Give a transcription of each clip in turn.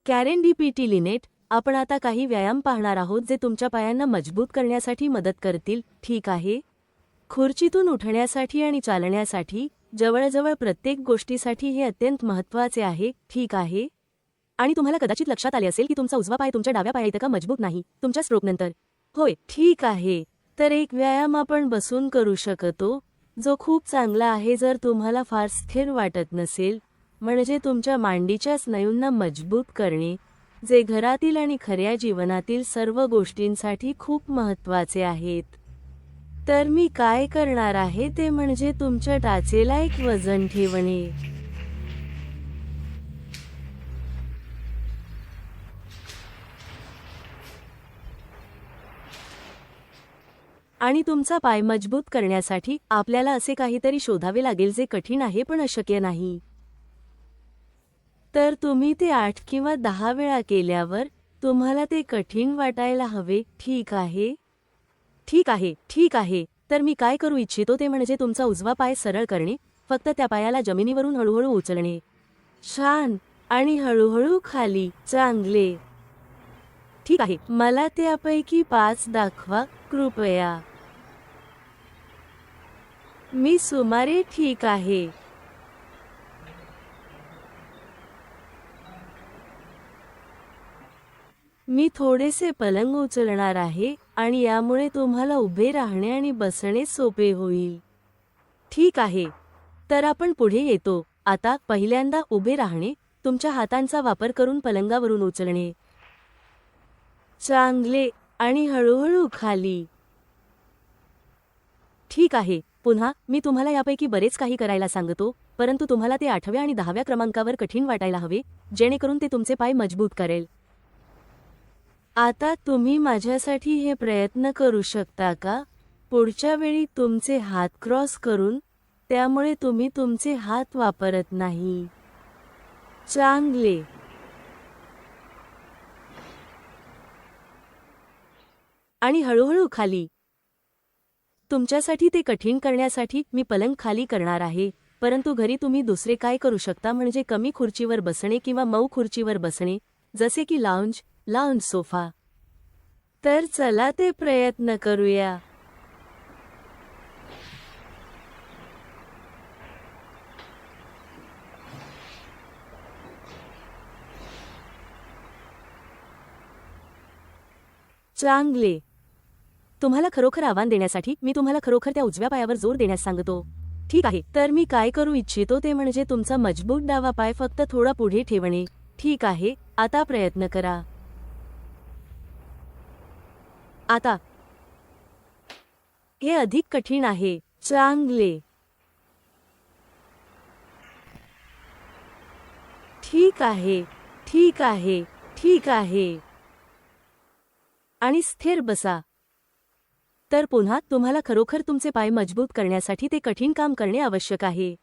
कॅरेंडीपीटी Lynette, आपण आता काही व्यायाम पाहणार आहोत जे तुमच्या पायांना मजबूत करण्यासाठी मदत करतील, ठीक आहे? खुर्चीतून उठण्यासाठी आणि चालण्यासाठी, जवळजवळ प्रत्येक गोष्टीसाठी हे अत्यंत महत्त्वाचे आहे, ठीक आहे? आणि तुम्हाला कदाचित लक्षात आले असेल की तुमचा उजवा पाय तुमच्या डाव्या पायाइतका मजबूत नाही, तुमच्या स्ट्रोकनंतर. होय, ठीक आहे. तर एक व्यायाम आपण बसून करू शकतो, जो खूप चांगला आहे जर तुम्हाला फार स्थिर वाटत नसेल, म्हणजे तुमच्या मांडीच्या स्नायूंना मजबूत करणे, जे घरातील आणि खऱ्या जीवनातील सर्व गोष्टींसाठी खूप महत्त्वाचे आहेत. तर मी काय करणार आहे ते म्हणजे तुमच्या टाचेला एक वजन ठेवणे. आणि तुमचा पाय मजबूत करण्यासाठी आपल्याला असे काहीतरी शोधावे लागेल जे कठीण आहे पण अशक्य नाही. तर तुम्ही ते 8 किंवा 10 वेळा केल्यावर तुम्हाला ते कठीण वाटायला हवे, ठीक आहे? ठीक आहे, ठीक आहे. तर मी काय करू इच्छितो ते म्हणजे तुमचा उजवा पाय सरळ करणे, फक्त त्या पायाला जमिनीवरून हळूहळू उचलणे. छान. आणि हळूहळू खाली. चांगले. ठीक आहे. मला त्यापैकी 5 दाखवा, कृपया. मी सुमारे ठीक आहे. मी थोडेसे पलंग उचलणार आहे आणि यामुळे तुम्हाला उभे राहणे आणि बसणे सोपे होईल. ठीक आहे. तर आपण पुढे येतो. आता पहिल्यांदा उभे राहणे, तुमच्या हातांचा वापर करून पलंगावरून उचलणे. चांगले. आणि हळूहळू खाली. ठीक आहे. पुन्हा मी तुम्हाला यापैकी बरेच काही करायला सांगतो, परंतु तुम्हाला ते 8व्या आणि 10व्या क्रमांकावर कठीण वाटायला हवे, जेणेकरून ते तुमचे पाय मजबूत करेल. आता तुम्ही माझ्यासाठी हे प्रयत्न करू शकता का? पुढच्या वेळी तुमचे हात क्रॉस करून, त्यामुळे तुम्ही तुमचे हात वापरत नाही. चांगले. आणि हळूहळू खाली. तुमच्यासाठी ते कठीण करण्यासाठी मी पलंग खाली करणार आहे, परंतु घरी तुम्ही दुसरे काय करू शकता म्हणजे कमी खुर्चीवर बसणे किंवा मऊ खुर्चीवर बसणे, जसे की लाउंज सोफा. तर चला ते प्रयत्न करूया. चांगले. तुम्हाला खरोखर आव्हान देण्यासाठी मी तुम्हाला खरोखर त्या उजव्या पायावर जोर देण्यास सांगतो. ठीक आहे. तर मी काय करू इच्छितो ते म्हणजे तुमचा मजबूत डावा पाय फक्त थोडा पुढे ठेवणे. ठीक आहे. आता प्रयत्न करा. आता हे अधिक कठीण आहे. चांगले. ठीक आहे. ठीक आहे. ठीक आहे. आणि स्थिर बसा. तर पुन्हा तुम्हाला खरोखर तुमचे पाय मजबूत करण्यासाठी ते कठीण काम करणे आवश्यक आहे.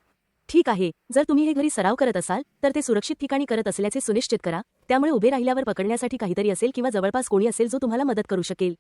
ठीक आहे. जर तुम्ही हे घरी सराव करत असाल तर ते सुरक्षित ठिकाणी करत असल्याचे सुनिश्चित करा, त्यामुळे उभे राहिल्यावर पकडण्यासाठी काहीतरी असेल किंवा जवळपास कोणी असेल जो तुम्हाला मदत करू शकेल.